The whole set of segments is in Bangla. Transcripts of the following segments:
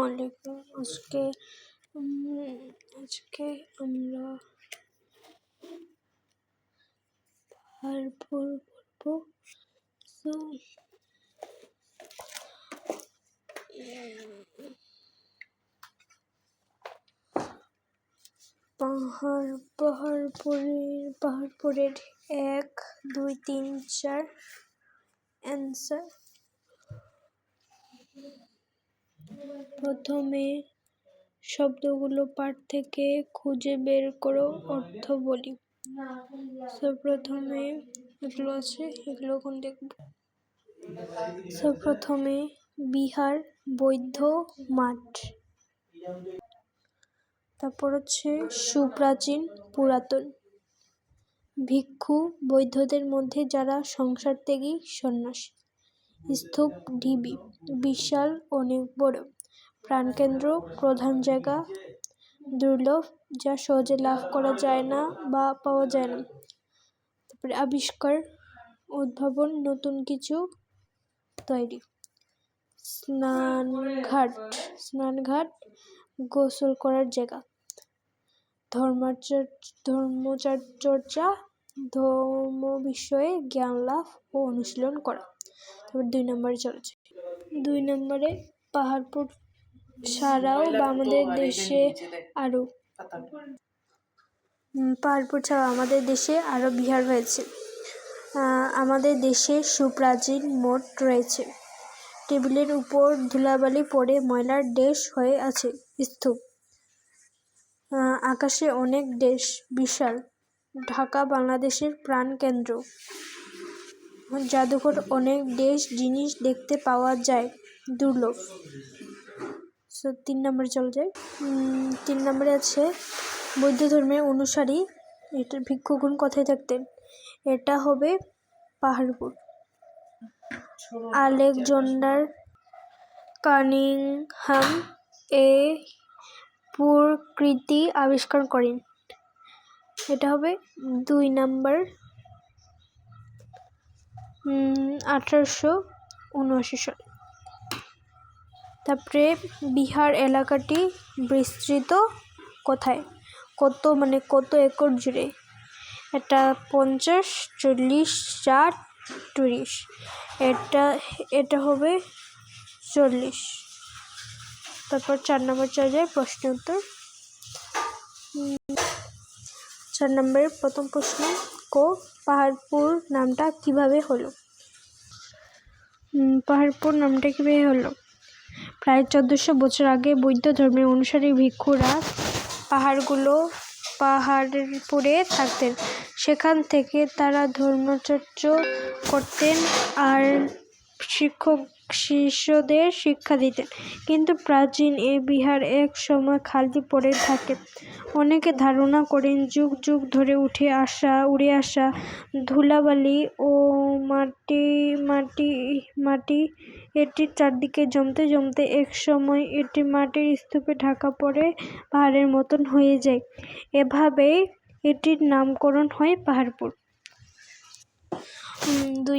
আলাইকুম। আজকে আমরা পাহাড়পুর বলবো। So, পাহাড়পুরের 1, 2, 3, 4 answer. প্রথমে শব্দগুলো পাঠ থেকে খুঁজে বের করো, অর্থ বলি। প্রথমে এগুলো আছে, এগুলো এখন দেখব। প্রথমে বিহার, বৌদ্ধ মাঠ। তারপর হচ্ছে সুপ্রাচীন, পুরাতন। ভিক্ষু, বৌদ্ধদের মধ্যে যারা সংসার ত্যাগী সন্ন্যাসী। স্তূপ, ঢিবি, বিশাল, অনেক বড়। প্রাণকেন্দ্র, প্রধান জায়গা। দুর্লভ, যা সহজে লাভ করা যায় না বা পাওয়া যায় না। তারপরে আবিষ্কার, উদ্ভাবন, নতুন কিছু তৈরি। স্নানঘাট, গোসল করার জায়গা। ধর্মচর্চা, ধর্ম বিষয়ে জ্ঞান লাভ ও অনুশীলন করা। তারপর 2 নম্বরে চলেছে। 2 নম্বরে পাহাড়পুর ছাড়াও আমাদের দেশে আরো বিহার রয়েছে। আমাদের দেশে সুপ্রাচীন মঠ রয়েছে। টেবিলের উপর ধুলাবালি পড়ে ময়লার দেশ হয়ে আছে। স্তূপ, আকাশে অনেক দেশ, বিশাল। ঢাকা বাংলাদেশের প্রাণ কেন্দ্র। জাদুঘর, অনেক দেশ জিনিস দেখতে পাওয়া যায়। দুর্লভ। 3 নম্বরে চলে যায়। 3 নম্বরে আছে বৌদ্ধ ধর্মের অনুসারী, এটার ভিক্ষুগণ কোথায় থাকতেন? এটা হবে পাহাড়পুর। আলেকজান্ডার কানিংহাম এ প্রকৃতি আবিষ্কার করেন। এটা হবে 2 নম্বর, 1879 সাল। তারপরে বিহার এলাকাটি বিস্তৃত কোথায়? কত একর জুড়ে? এটা 50, 40, 60, 30। এটা হবে 40। তারপর 4 নম্বর চলে যায় প্রশ্ন উত্তর। 4 নম্বরের প্রথম প্রশ্ন, পাহাড়পুর নামটা কিভাবে হলো? পাহাড়পুর নামটা কিভাবে হলো? প্রায় 1400 বছর আগে বৌদ্ধ ধর্মের অনুসারী ভিক্ষুরা পাহাড়পুরে থাকতেন। সেখান থেকে তারা ধর্মচর্চা করতেন আর শিষ্যদের শিক্ষা দিতেন। কিন্তু প্রাচীন এ বিহার এক সময় খালি পড়ে থাকে। অনেকে ধারণা করেন যুগ যুগ ধরে উড়ে আসা ধুলাবালি ও মাটি এটির চারদিকে জমতে এক সময় এটি মাটির স্তূপে ঢাকা পড়ে পাহাড়ের মতন হয়ে যায়। এভাবেই এটির নামকরণ হয় পাহাড়পুর। 2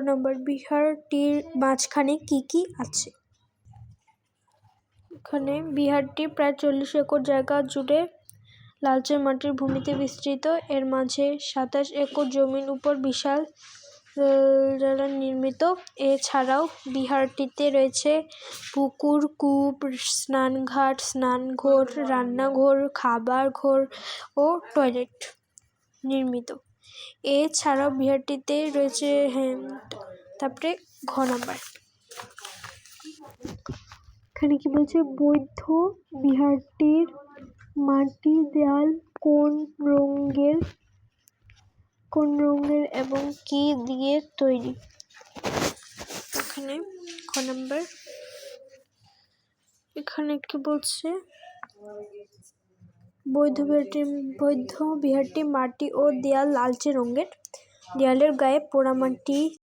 নম্বর, বিহারটির মাঝখানে কি আছে? এখানে বিহারটি প্রায় 40 একর জায়গা জুড়ে লালচে মাটির ভূমিতে বিস্তৃত। এর মাঝে 27 একর জমির উপর বিশাল নির্মিত। এছাড়াও বিহারটিতে রয়েছে পুকুর, কূপ, স্নানঘাট, স্নানঘর, রান্নাঘর, খাবার ঘর ও টয়লেট নির্মিত। এছাড়াও বিহারটিতে রয়েছে তারপরে ঘ নাম্বার, এখানে কি বলছে? বৌদ্ধ বিহারটির মাটির দেয়াল কোন রঙের এবং কি দিয়ে তৈরি? এখানে খ নাম্বার, এখানে কি বলছে? বৌদ্ধ বিহারটি মাটি ও দেয়াল লালচে রঙের। দেয়ালের গায়ে পোড়ামাটি